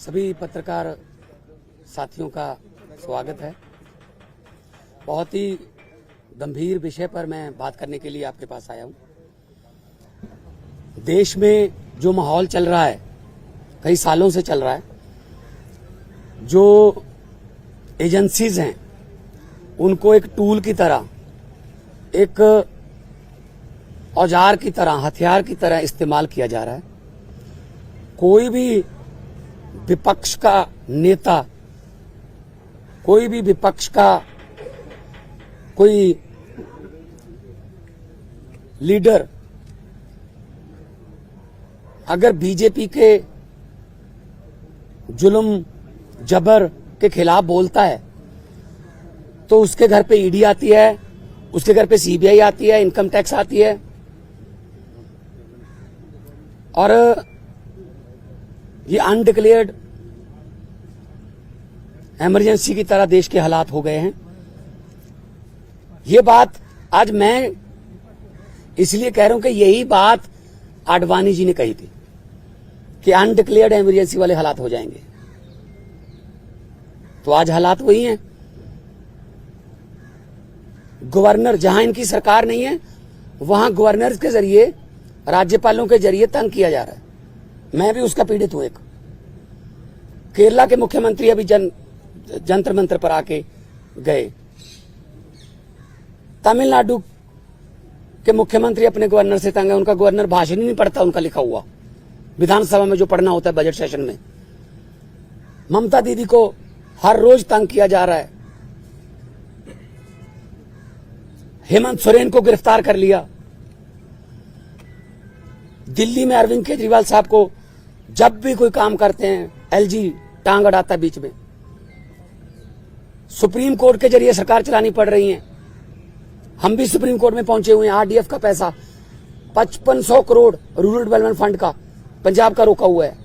सभी पत्रकार साथियों का स्वागत है। बहुत ही गंभीर विषय पर मैं बात करने के लिए आपके पास आया हूं। देश में जो माहौल चल रहा है, कई सालों से चल रहा है, जो एजेंसीज हैं उनको एक टूल की तरह, एक औजार की तरह, हथियार की तरह इस्तेमाल किया जा रहा है। कोई भी विपक्ष का नेता, कोई भी विपक्ष का कोई लीडर अगर बीजेपी के जुल्म जबर के खिलाफ बोलता है तो उसके घर पे ईडी आती है, उसके घर पे सीबीआई आती है, इनकम टैक्स आती है। और ये अनडिक्लेयर्ड इमरजेंसी की तरह देश के हालात हो गए हैं। ये बात आज मैं इसलिए कह रहा हूं कि यही बात आडवाणी जी ने कही थी कि अनडिक्लेयर्ड इमरजेंसी वाले हालात हो जाएंगे। तो आज हालात वही हैं। गवर्नर, जहां इनकी सरकार नहीं है वहां गवर्नर के जरिए, राज्यपालों के जरिए तंग किया जा रहा है। मैं भी उसका पीड़ित हूं। एक केरला के मुख्यमंत्री अभी जंतर मंतर पर आके गए। तमिलनाडु के मुख्यमंत्री अपने गवर्नर से तंग है। उनका गवर्नर भाषण ही नहीं पढ़ता, उनका लिखा हुआ विधानसभा में जो पढ़ना होता है बजट सेशन में। ममता दीदी को हर रोज तंग किया जा रहा है। हेमंत सोरेन को गिरफ्तार कर लिया। दिल्ली में अरविंद केजरीवाल साहब को जब भी कोई काम करते हैं एलजी टांग अड़ाता है बीच में। सुप्रीम कोर्ट के जरिए सरकार चलानी पड़ रही है। हम भी सुप्रीम कोर्ट में पहुंचे हुए हैं। आरडीएफ का पैसा 5500 करोड़ रूरल डेवलपमेंट फंड का पंजाब का रोका हुआ है।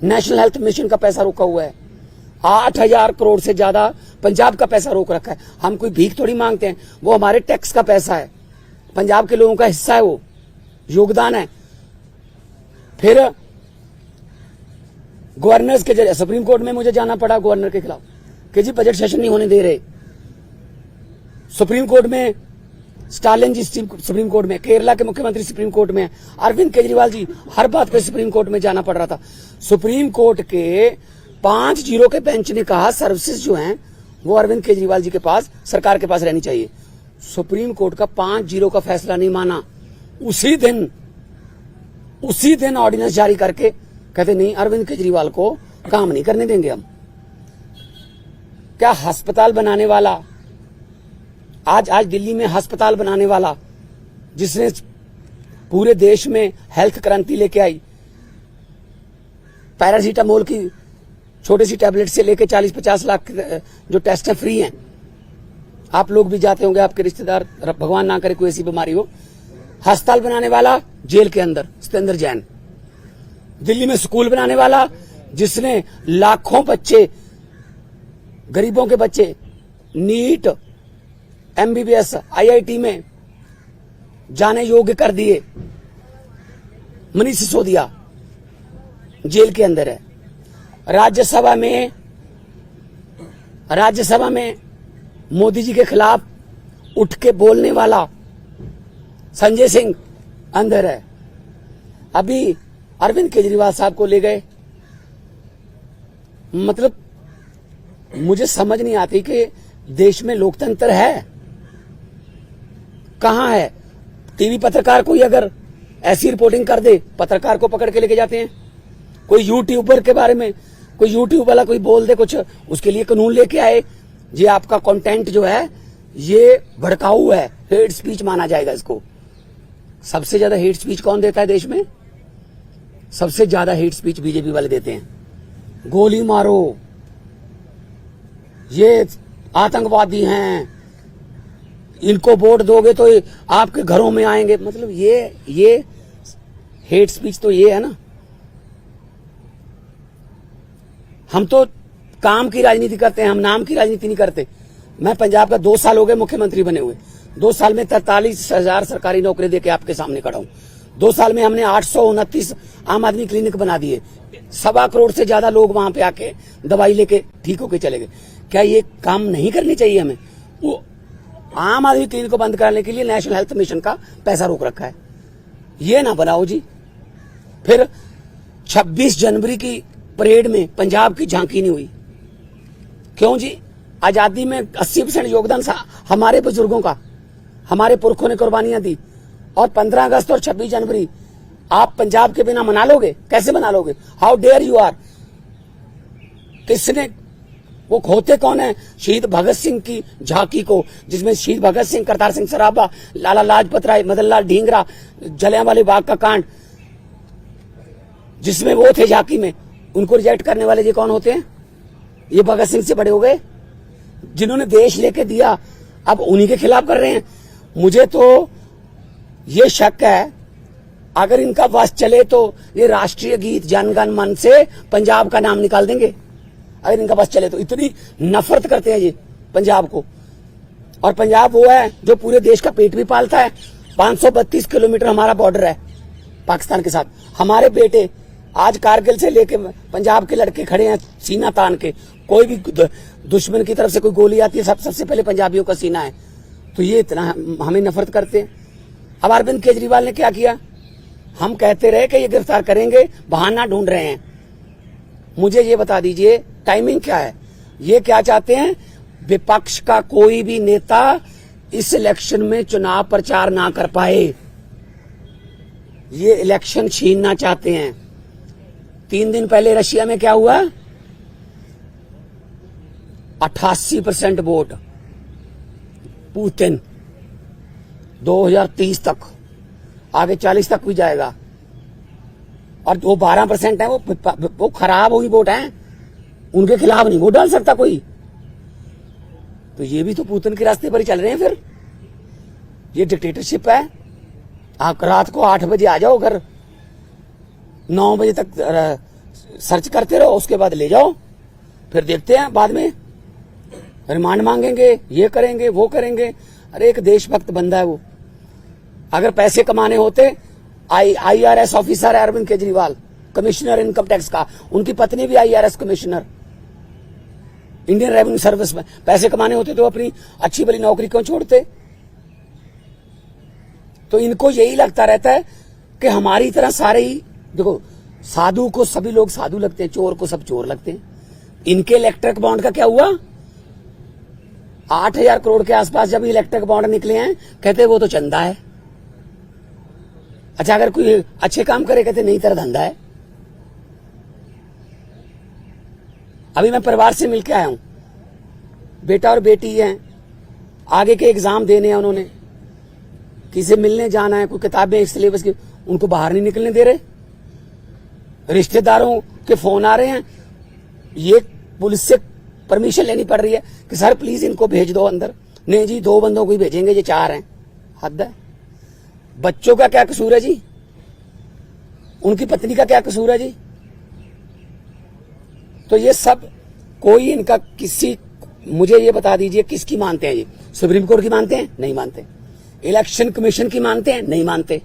नेशनल हेल्थ मिशन का पैसा रोका हुआ है। 8000 करोड़ से ज्यादा पंजाब का पैसा रोक रखा है। हम कोई भीख थोड़ी मांगते हैं, वो हमारे टैक्स का पैसा है, पंजाब के लोगों का हिस्सा है, वो योगदान है। फिर गवर्नर्स के जरिए सुप्रीम कोर्ट में मुझे जाना पड़ा गवर्नर के खिलाफ कि जी बजट सेशन नहीं होने दे रहे। सुप्रीम कोर्ट में स्टालिन जी सुप्रीम कोर्ट में, केरला के मुख्यमंत्री सुप्रीम कोर्ट में, अरविंद केजरीवाल जी, हर बात पे सुप्रीम कोर्ट में जाना पड़ रहा था। सुप्रीम कोर्ट के 5-0 के बेंच ने कहा सर्विसेज जो हैं वो अरविंद केजरीवाल जी के पास, सरकार के पास रहनी चाहिए। सुप्रीम कोर्ट का 5-0 का फैसला नहीं माना। उसी दिन ऑर्डिनेंस जारी करके कहते नहीं, अरविंद केजरीवाल को काम नहीं करने देंगे हम। क्या अस्पताल बनाने वाला, आज दिल्ली में अस्पताल बनाने वाला, जिसने पूरे देश में हेल्थ क्रांति लेके आई, पैरासीटामोल की छोटी सी टैबलेट से लेके 40-50 लाख जो टेस्ट है फ्री हैं। आप लोग भी जाते होंगे, आपके रिश्तेदार, भगवान ना करे कोई ऐसी बीमारी हो। अस्पताल बनाने वाला जेल के अंदर सत्येंद्र जैन। दिल्ली में स्कूल बनाने वाला, जिसने लाखों बच्चे, गरीबों के बच्चे नीट, एमबीबीएस, आईआईटी में जाने योग्य कर दिए, मनीष सिसोदिया जेल के अंदर है। राज्यसभा में मोदी जी के खिलाफ उठ के बोलने वाला संजय सिंह अंदर है। अभी अरविंद केजरीवाल साहब को ले गए। मतलब मुझे समझ नहीं आती कि देश में लोकतंत्र है कहां है। टीवी पत्रकार कोई अगर ऐसी रिपोर्टिंग कर दे, पत्रकार को पकड़ के लेके जाते हैं। कोई यूट्यूबर के बारे में, कोई यूट्यूब वाला कोई बोल दे कुछ, उसके लिए कानून लेके आए, ये आपका कंटेंट जो है ये भड़काऊ है, हेट स्पीच माना जाएगा इसको। सबसे ज्यादा हेट स्पीच कौन देता है देश में? सबसे ज्यादा हेट स्पीच बीजेपी वाले देते हैं। गोली मारो, ये आतंकवादी हैं, इनको वोट दोगे तो आपके घरों में आएंगे। मतलब ये हेट स्पीच तो ये है ना। हम तो काम की राजनीति करते हैं, हम नाम की राजनीति नहीं करते। मैं पंजाब का 2 साल हो गए मुख्यमंत्री बने हुए। 2 साल में 43,000 सरकारी नौकरी देके आपके सामने खड़ा हूं। 2 साल में हमने 829 आम आदमी क्लिनिक बना दिए, 1.25 करोड़ से ज्यादा लोग वहां पे आके दवाई लेके ठीक होके चले गए। क्या ये काम नहीं करनी चाहिए हमें? वो आम आदमी क्लिनिक को बंद कराने के लिए नेशनल हेल्थ मिशन का पैसा रोक रखा है, ये ना बनाओ जी। फिर 26 जनवरी की परेड में पंजाब की झांकी नहीं हुई, क्यों जी? आजादी में 80% योगदान हमारे बुजुर्गों का, हमारे पुरखों ने कुर्बानियां दी, और 15 अगस्त और 26 जनवरी आप पंजाब के बिना मना लोगे? कैसे मना लोगे? How dare you are. किसने, वो खोते कौन है शहीद भगत सिंह की झांकी को, जिसमें शहीद भगत सिंह, करतार सिंह सराभा, लाला लाजपत राय, मदन लाल ढींगरा, जलियांवाला बाग का कांड, जिसमें वो थे झांकी में, उनको रिजेक्ट करने वाले ये कौन होते हैं? ये भगत सिंह से बड़े हो गए, जिन्होंने देश लेके दिया, अब उन्हीं के खिलाफ कर रहे हैं। मुझे तो ये शक है, अगर इनका बस चले तो ये राष्ट्रीय गीत जनगण मन से पंजाब का नाम निकाल देंगे, अगर इनका बस चले तो। इतनी नफरत करते हैं ये पंजाब को। और पंजाब वो है जो पूरे देश का पेट भी पालता है। 532 किलोमीटर हमारा बॉर्डर है पाकिस्तान के साथ। हमारे बेटे आज कारगिल से लेके पंजाब के लड़के खड़े हैं सीना तान के। कोई भी दुश्मन की तरफ से कोई गोली आती है, सबसे पहले पंजाबियों का सीना है। तो ये इतना हमें नफरत करते हैं। अब अरविंद केजरीवाल ने क्या किया? हम कहते रहे कि ये गिरफ्तार करेंगे, बहाना ढूंढ रहे हैं। मुझे ये बता दीजिए टाइमिंग क्या है? ये क्या चाहते हैं? विपक्ष का कोई भी नेता इस इलेक्शन में चुनाव प्रचार ना कर पाए, ये इलेक्शन छीनना चाहते हैं। 3 दिन पहले रशिया में क्या हुआ? 88% वोट पुतिन। 2030 तक, आगे 40 तक भी जाएगा। और वो 12% है, वो खराब हुई वोट है, उनके खिलाफ नहीं वोट डाल सकता कोई। तो ये भी तो पुतिन के रास्ते पर ही चल रहे हैं। फिर ये डिक्टेटरशिप है। आप रात को 8 बजे आ जाओ घर, 9 बजे तक सर्च करते रहो, उसके बाद ले जाओ, फिर देखते हैं बाद में रिमांड मांगेंगे, ये करेंगे वो करेंगे। अरे एक देशभक्त बंदा है वो। अगर पैसे कमाने होते, IRS ऑफिसर है Arvind Kejriwal, commissioner income tax का, उनकी पत्नी भी IRS commissioner Indian revenue service में। पैसे कमाने होते तो अपनी अच्छी भली नौकरी क्यों छोड़ते? तो इनको यही लगता रहता है कि हमारी तरह सारे ही, देखो साधु को सभी लोग साधु लगते हैं, चोर को सब चोर लगते हैं। इनके इलेक्ट्रिक बॉन्ड का क्या हुआ? 8000 करोड़ के आसपास जब इलेक्ट्रिक बॉन्ड निकले हैं, कहते वो तो चंदा है। अच्छा, अगर कोई अच्छे काम करे कहते नहीं तेरा धंधा है। अभी मैं परिवार से मिलके आया हूं, बेटा और बेटी हैं, आगे के एग्जाम देने हैं उन्होंने, किसी मिलने जाना है, कोई किताबें सिलेबस की, उनको बाहर नहीं निकलने दे रहे। रिश्तेदारों के फोन आ रहे हैं, ये पुलिस से परमिशन लेनी पड़ रही है कि सर प्लीज इनको भेज दो अंदर। नहीं जी, 2 बंदों को ही भेजेंगे, ये 4 हैं। हद है। बच्चों का क्या कसूर है जी? उनकी पत्नी का क्या कसूर है जी? तो ये सब कोई इनका किसी, मुझे ये बता दीजिए किसकी मानते हैं ये? सुप्रीम कोर्ट की मानते हैं? नहीं मानते। इलेक्शन कमीशन की मानते हैं? नहीं मानते।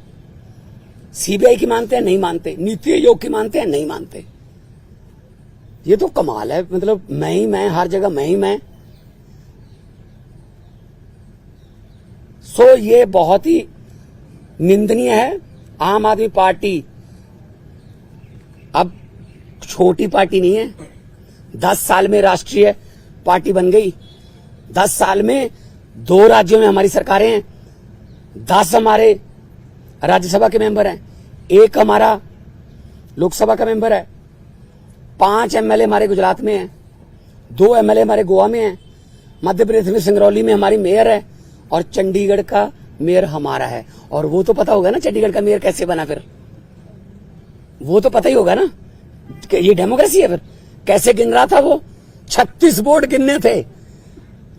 CBI की मानते हैं? नहीं मानते। नीति आयोग की मानते हैं? नहीं मानते। ये तो कमाल है। मतलब मैं ही मैं, हर जगह मैं ही मैं। सो ये बहुत ही निंदनीय है। आम आदमी पार्टी अब छोटी पार्टी नहीं है। 10 साल में राष्ट्रीय पार्टी बन गई। 10 साल में 2 राज्यों में हमारी सरकारें हैं। 10 हमारे राज्यसभा के मेंबर हैं, 1 हमारा लोकसभा का मेंबर है, 5 MLA हमारे गुजरात में हैं, 2 MLA हमारे गोवा में हैं, मध्य प्रदेश में सिंगरौली में हमारी मेयर है, और चंडीगढ़ का मेयर हमारा है। और वो तो पता होगा ना चंडीगढ़ का मेयर कैसे बना? फिर वो तो पता ही होगा ना कि ये डेमोक्रेसी है। फिर कैसे गिन रहा था वो? 36 वोट गिनने थे,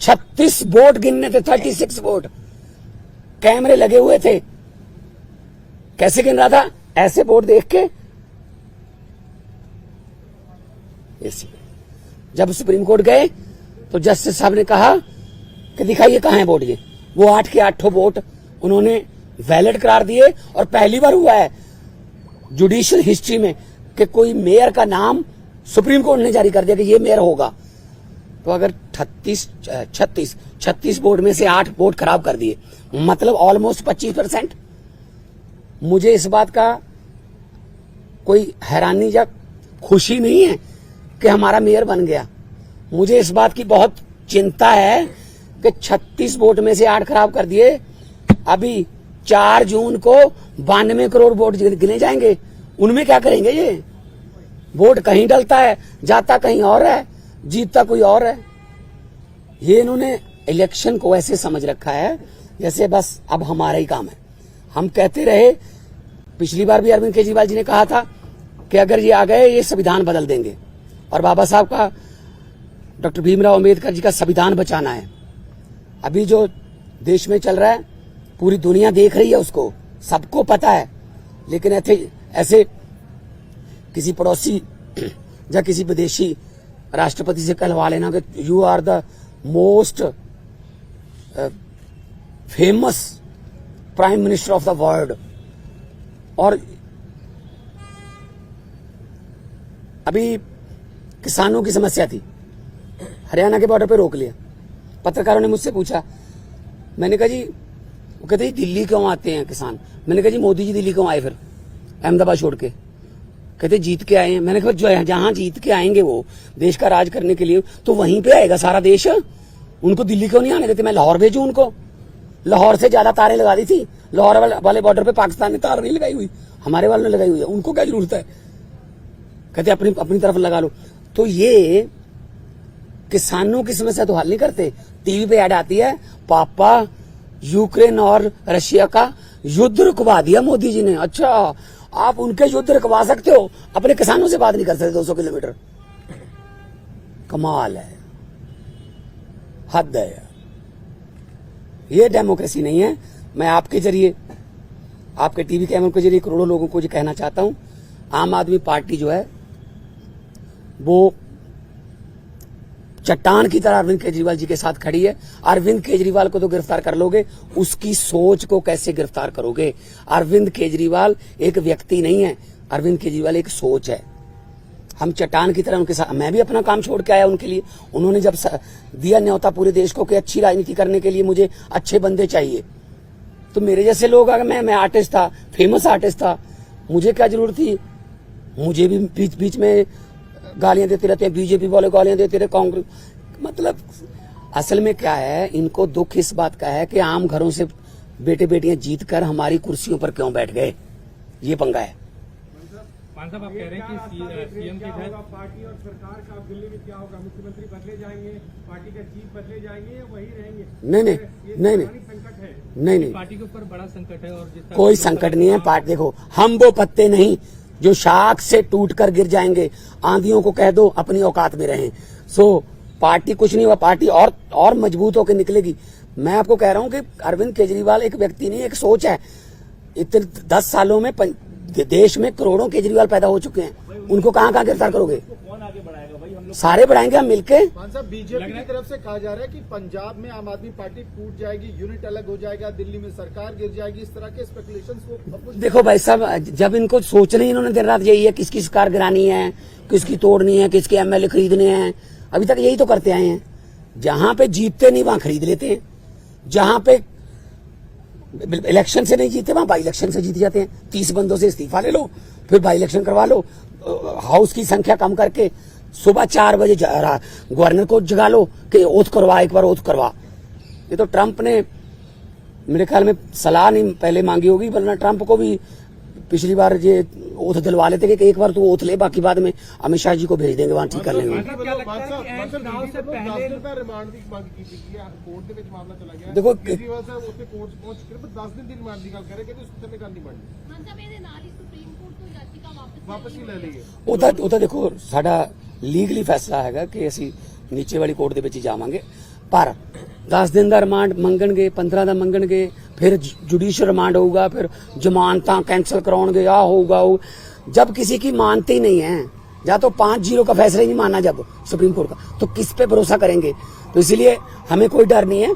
36 वोट गिनने थे, 36 वोट, कैमरे लगे हुए थे। कैसे गिन रहा था? ऐसे वोट देख के। जब सुप्रीम कोर्ट गए तो जस्टिस साहब ने कहा कि दिखाइए कहां है वोट। ये वो 8 के 8 वोट उन्होंने वैलिड करार दिए। और पहली बार हुआ है जुडिशियल हिस्ट्री में कि कोई मेयर का नाम सुप्रीम कोर्ट ने जारी कर दिया कि ये मेयर होगा, तो अगर 36 वोट में से 8 वोट खराब कर दिए, मतलब ऑलमोस्ट 25%। मुझे इस बात का कोई हैरानी या खुशी नहीं है कि हमारा मेयर बन गया। मुझे इस बात की बहुत चिंता है कि 36 वोट में से 8 खराब कर दिए। अभी 4 जून को 92 करोड़ वोट गिने जाएंगे, उनमें क्या करेंगे? ये वोट कहीं डलता है, जाता कहीं और है, जीतता कोई और है। ये इन्होंने इलेक्शन को ऐसे समझ रखा है जैसे बस अब हमारा ही काम है। हम कहते रहे, पिछली बार भी अरविंद केजरीवाल जी ने कहा था कि अगर ये आ गए ये संविधान बदल देंगे, और बाबा साहब का, डॉक्टर भीमराव अंबेडकर जी का संविधान बचाना है। अभी जो देश में चल रहा है पूरी दुनिया देख रही है, उसको सबको पता है, लेकिन ऐसे किसी पड़ोसी या किसी विदेशी राष्ट्रपति से कहलवा लेना कि you are the most famous prime minister of the world. और अभी किसानों की समस्या थी, हरियाणा के बॉर्डर पे रोक लिया। पत्रकारों ने मुझसे पूछा, मैंने कहा जी, वो कहते हैं दिल्ली क्यों आते हैं किसान? मैंने कहा जी मोदी जी दिल्ली क्यों आए फिर अहमदाबाद छोड़ के? कहते जीत के आए हैं। मैंने कहा जो जहां जीत के आएंगे वो देश का राज करने के लिए, तो वहीं पे आएगा सारा देश, उनको दिल्ली क्यों नहीं आने देते? मैं लाहौर भेजूं उनको? लाहौर से ज्यादा तारें लगा दी थी, लाहौर वाले बॉर्डर पे पाकिस्तान ने तार नहीं लगाई हुई, हमारे वालों ने लगाई हुई है, उनको क्या जरूरत है? कहते अपनी तरफ लगा लो। तो ये किसानों की समस्या तो हल नहीं करते। टीवी पे ऐड आती है, पापा यूक्रेन और रशिया का युद्ध रुकवा दिया मोदी जी ने। अच्छा, आप उनके युद्ध रुकवा सकते हो, अपने किसानों से बात नहीं कर सकते 200 किलोमीटर? कमाल है, हद है। ये डेमोक्रेसी नहीं है। मैं आपके जरिए, आपके टीवी कैमरों के जरिए करोड़ों लोगों को ये कहना चाहता हूं, आम आदमी पार्टी जो है वो चट्टान की तरह अरविंद केजरीवाल जी के साथ खड़ी है। अरविंद केजरीवाल को तो गिरफ्तार कर लोगे, उसकी सोच को कैसे गिरफ्तार करोगे? अरविंद केजरीवाल एक व्यक्ति नहीं है, अरविंद केजरीवाल एक सोच है। हम चट्टान की तरह उनके साथ, मैं भी अपना काम छोड़ के आया उनके लिए। उन्होंने जब दिया न्योता पूरे देश को कि अच्छी राजनीति करने के लिए मुझे अच्छे बंदे चाहिए, तो मेरे जैसे लोग, अगर मैं आर्टिस्ट था, फेमस आर्टिस्ट था, मुझे क्या जरूरत थी? मुझे भी बीच बीच में गालियां देते रहते हैं, बीजेपी वाले गालियां देते रहे, कांग्रेस। मतलब असल में क्या है, इनको दुख इस बात का है कि आम घरों से बेटे बेटियां जीत कर हमारी कुर्सियों पर क्यों बैठ गए, ये पंगा है। मान साहब, आप कह रहे हैं कि सीएम की पार्टी और सरकार का दिल्ली में क्या होगा? मुख्यमंत्री बदले जाएंगे, पार्टी का चीफ बदले जाएंगे या वही रहेंगे? नहीं, संकट है, नहीं, पार्टी के ऊपर बड़ा संकट है। और कोई संकट नहीं है। पार्टी देखो, हम वो पत्ते नहीं जो शाख से टूट कर गिर जाएंगे। आंधियों को कह दो अपनी औकात में रहें। सो पार्टी कुछ नहीं हुआ, पार्टी और मजबूत होकर निकलेगी। मैं आपको कह रहा हूं कि अरविंद केजरीवाल एक व्यक्ति नहीं, एक सोच है। इतने 10 सालों में देश में करोड़ों केजरीवाल पैदा हो चुके हैं, उनको कहां गिरफ्तार करोगे? कौन आगे बढ़ाएगा भाई? हम लोग सारे बढ़ाएंगे हम मिलके। बीजेपी की तरफ से कहा जा रहा है कि पंजाब में आम आदमी पार्टी टूट जाएगी, यूनिट अलग हो जाएगा, दिल्ली में सरकार गिर जाएगी, इस तरह के स्पेकुलेशंस को। देखो भाई साहब, जब इनको सोचना ही इन्होंने दिन रात यही है, किसकी सरकार गिरानी है, किसकी तोड़नी है, किसके एमएलए खरीदने हैं, अभी तक यही तो करते आए हैं। जहां पे जीतते नहीं वहां खरीद लेते हैं, जहां पे इलेक्शन से नहीं जीते वहां बाई इलेक्शन से जीत जाते हैं। 30 बंदों से इस्तीफा ले लो, फिर बाई इलेक्शन करवा लो, हाउस की संख्या कम करके सुबह 4 बजे गवर्नर को जगा लो कि ओथ करवा, एक बार ओथ करवा। ये तो ट्रंप ने मेरे ख्याल में सलाह नहीं पहले मांगी होगी, वरना ट्रंप को भी पिछली बार ये ओथ दिलवा लेते कि एक बार तू ओथ ले, बाकी बाद में अमित शाह जी को भेज देंगे, वहां ठीक कर लेंगे। देखो ਉਹ ਤਾਂ ਦੇਖੋ ਸਾਡਾ ਲੀਗਲੀ ਫੈਸਲਾ ਹੈਗਾ ਕਿ ਅਸੀਂ ਨੀਚੇ ਵਾਲੀ ਕੋਰਟ ਦੇ ਵਿੱਚ ਹੀ ਜਾਵਾਂਗੇ, ਪਰ 10 दिन ਦਾ ਰਿਮਾਂਡ ਮੰਗਣਗੇ, 15 ਦਾ ਮੰਗਣਗੇ, फिर जुडिशियल रिमांड होगा, फिर जमानत कैंसिल कराओगे, आ होगा। जब किसी की मानते ही नहीं है, या तो 5-0 का फैसला ही नहीं माना जब सुप्रीम कोर्ट का, तो किस पे भरोसा करेंगे? तो इसलिए हमें कोई डर नहीं है,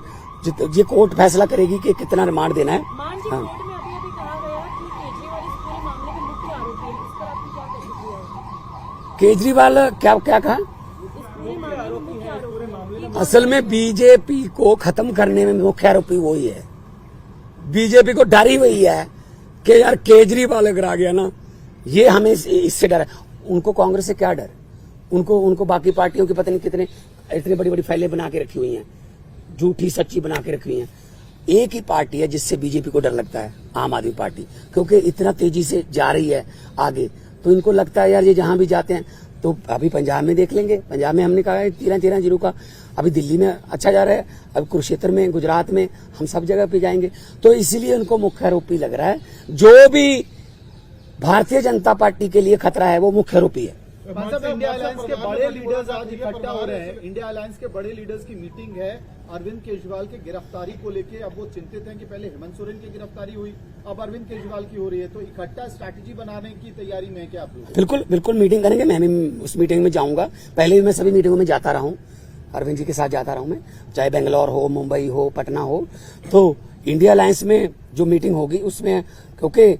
ये कोर्ट फैसला करेगी कि कितना रिमांड देना है। हाँ। केजरीवाल क्या क्या कहा? असल में बीजेपी को खत्म करने में मुख्य आरोपी वही है। बीजेपी को डर ही वही है कि यार केजरीवाल अगर आ गया ना, ये हमें इससे डर है। उनको कांग्रेस से क्या डर? उनको बाकी पार्टियों की पता नहीं कितने इतनी बड़ी बड़ी फाइलें बना के रखी हुई हैं, झूठी सच्ची बना के रखी हुई हैं। एक ही पार्टी है जिससे बीजेपी को डर लगता है, आम आदमी पार्टी, क्योंकि इतना तेजी से जा रही है आगे। तो इनको लगता है यार ये जहां भी जाते हैं, तो अभी पंजाब में देख लेंगे। पंजाब में हमने कहा है 13-13 जीरो का, अभी दिल्ली में अच्छा जा रहा है, अब कुरुक्षेत्र में, गुजरात में, हम सब जगह पे जाएंगे। तो इसीलिए उनको मुख्य आरोपी लग रहा है। जो भी भारतीय जनता पार्टी के लिए खतरा है वो मुख्य आरोपी है। इंडिया अलायंस के बड़े लीडर्स आज इकट्ठा हो रहे हैं। इंडिया अलायंस के बड़े लीडर्स की मीटिंग है अरविंद केजरीवाल की गिरफ्तारी को लेके। अब वो चिंतित हैं कि पहले हेमंत सोरेन की गिरफ्तारी हुई, अब अरविंद केजरीवाल की हो रही है, तो इकट्ठा स्ट्रैटेजी बनाने की तैयारी में है क्या आप लोग? बिल्कुल बिल्कुल मीटिंग करेंगे। मैं भी उस मीटिंग में जाऊंगा। पहले भी मैं सभी मीटिंगों में जाता रहा हूं, अरविंद जी के साथ जाता रहा हूं मैं, चाहे बेंगलोर हो, मुंबई हो, पटना हो। तो इंडिया अलायंस में जो मीटिंग होगी उसमें, क्योंकि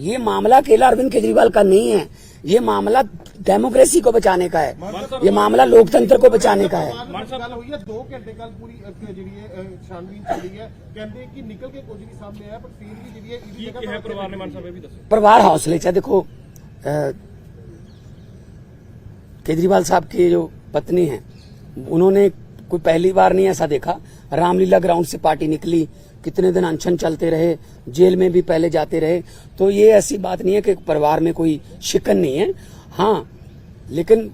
ये मामला अकेला अरविंद केजरीवाल का नहीं है, ये मामला डेमोक्रेसी को बचाने का है, ये मामला लोकतंत्र को बचाने का है। 2 घंटे कल पूरी छानबीन चली है, कहते कि निकल के कुछ नहीं सामने आया, पर फिर भी परिवार ने मान साहब भी दसो परिवार हौसले चाहे। देखो केजरीवाल साहब की जो पत्नी है, उन्होंने कोई पहली बार नहीं ऐसा देखा। रामलीला ग्राउंड से पार्टी निकली, कितने दिन अनशन चलते रहे, जेल में भी पहले जाते रहे। तो ये ऐसी बात नहीं है कि परिवार में कोई शिकन नहीं है। हाँ, लेकिन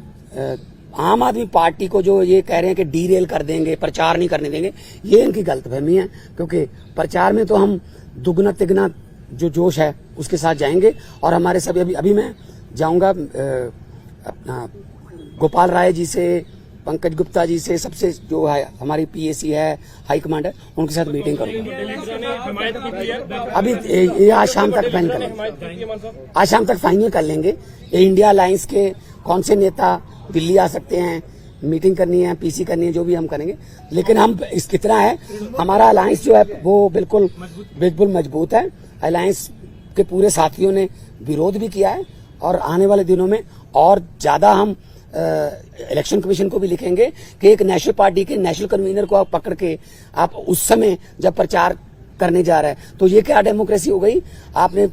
आम आदमी पार्टी को जो ये कह रहे हैं कि डीरेल कर देंगे, प्रचार नहीं करने देंगे, ये इनकी गलतफहमी है। क्योंकि प्रचार में तो हम दुगना तिगना जो जोश है उसके साथ जाएंगे। और हमारे सभी अभी मैं जाऊंगा अपना गोपाल राय जी से, पंकज गुप्ता जी से, सबसे जो है हमारी पीएसी है, हाई कमांड है, उनके साथ मीटिंग करूंगा। अभी ये आज शाम तक फाइनल कर लेंगे, आज शाम तक फाइनल कर लेंगे। ये इंडिया अलायंस के कौन से नेता दिल्ली आ सकते हैं, मीटिंग करनी है, पीसी करनी है, जो भी हम करेंगे। लेकिन हम इस कितना है, हमारा अलायंस जो है वो बिल्कुल मजबूत है। अलायंस के पूरे साथियों ने विरोध भी किया है, और आने वाले दिनों में और ज्यादा हम इलेक्शन कमीशन को भी लिखेंगे कि एक नेशनल पार्टी के नेशनल कन्वीनर को आप पकड़ के आप उस समय जब प्रचार करने जा रहे हैं, तो ये क्या डेमोक्रेसी हो गई? आपने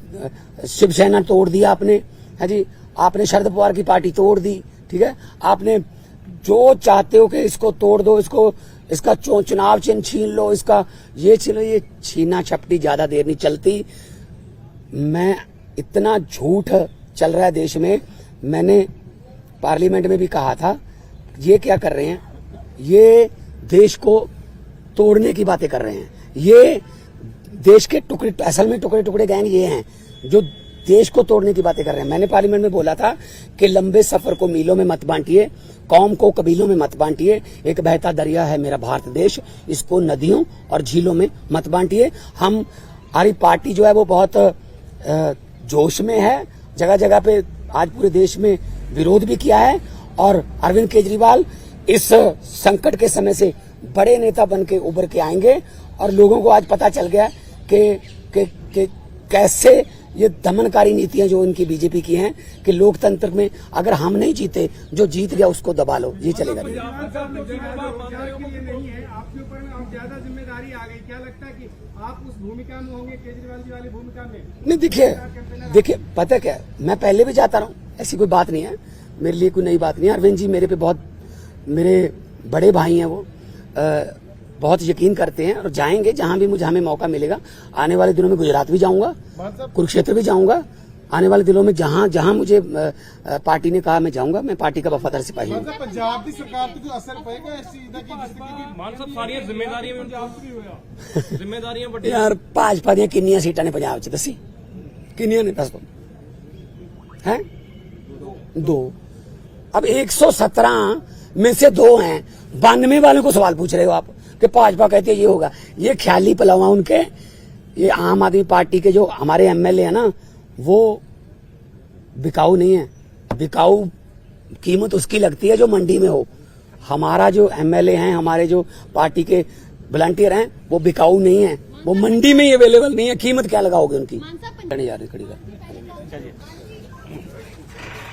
शिवसेना तोड़ दिया, आपने, है जी, आपने शरद पवार की पार्टी तोड़ दी, ठीक है, आपने जो चाहते हो कि इसको तोड़ दो, इसका चुनाव चिन्ह छीन लो, इसका ये छीन लो। ये छीना छपटी ज्यादा देर नहीं चलती। मैं इतना झूठ चल रहा है देश में, मैंने पार्लियामेंट में भी कहा था, ये क्या कर रहे हैं, ये देश को तोड़ने की बातें कर रहे हैं। ये देश के टुकड़े, असल में टुकड़े गैंग ये हैं जो देश को तोड़ने की बातें कर रहे हैं। मैंने पार्लियामेंट में बोला था कि लंबे सफर को मीलों में मत बांटिए, कौम को कबीलों में मत बांटिए। एक बहता दरिया है मेरा भारत देश, इसको नदियों और झीलों में मत बांटिए। हमारी पार्टी जो है वो बहुत जोश में है, जगह जगह पे आज पूरे देश में विरोध भी किया है। और अरविंद केजरीवाल इस संकट के समय से बड़े नेता बन के उभर के आएंगे। और लोगों को आज पता चल गया कि कैसे ये दमनकारी नीतियां जो इनकी बीजेपी की हैं, कि लोकतंत्र में अगर हम नहीं जीते, जो जीत गया उसको दबा लो, ये चलेगा नहीं। आपके ऊपर में अब ज्यादा जिम्मेदारी आ गई, क्या लगता है कि आप उस भूमिका में होंगे, केजरीवाल जी वाली भूमिका में? नहीं, देखिए पता क्या, मैं पहले भी जाता रहा हूँ, ऐसी कोई बात नहीं है, मेरे लिए कोई नई बात नहीं है। अरविंद जी मेरे पे बहुत, मेरे बड़े भाई हैं, वो बहुत यकीन करते हैं, और जाएंगे जहां भी हमें मौका मिलेगा। आने वाले दिनों में गुजरात भी जाऊंगा, कुरुक्षेत्र भी जाऊंगा। आने वाले दिनों में जहां मुझे पार्टी ने कहा मैं जाऊंगा। मैं पार्टी का वफादार सिपाही हूँ। पंजाब की सरकार पे जो असर पड़ेगा इस चीज का, मान साहब सारी जिम्मेदारियां बड़ी यार भाजपा दी किन्नियां सीटां ने पंजाब च दसी, किन्नियां ने दस दो हैं? 2। अब 117 में से 2 हैं। 92 वालों को सवाल पूछ रहे हो आप कि भाजपा कहती है ये होगा। ये ख्याली पलावा उनके। ये आम आदमी पार्टी के जो हमारे एमएलए है ना, वो बिकाऊ नहीं है। बिकाऊ कीमत उसकी लगती है जो मंडी में हो। हमारा जो एमएलए हैं, हमारे जो पार्टी के वॉलंटियर हैं, वो बिकाऊ नहीं है, वो मंडी में ही अवेलेबल नहीं है। कीमत क्या लगाओगे उनकी? खड़ी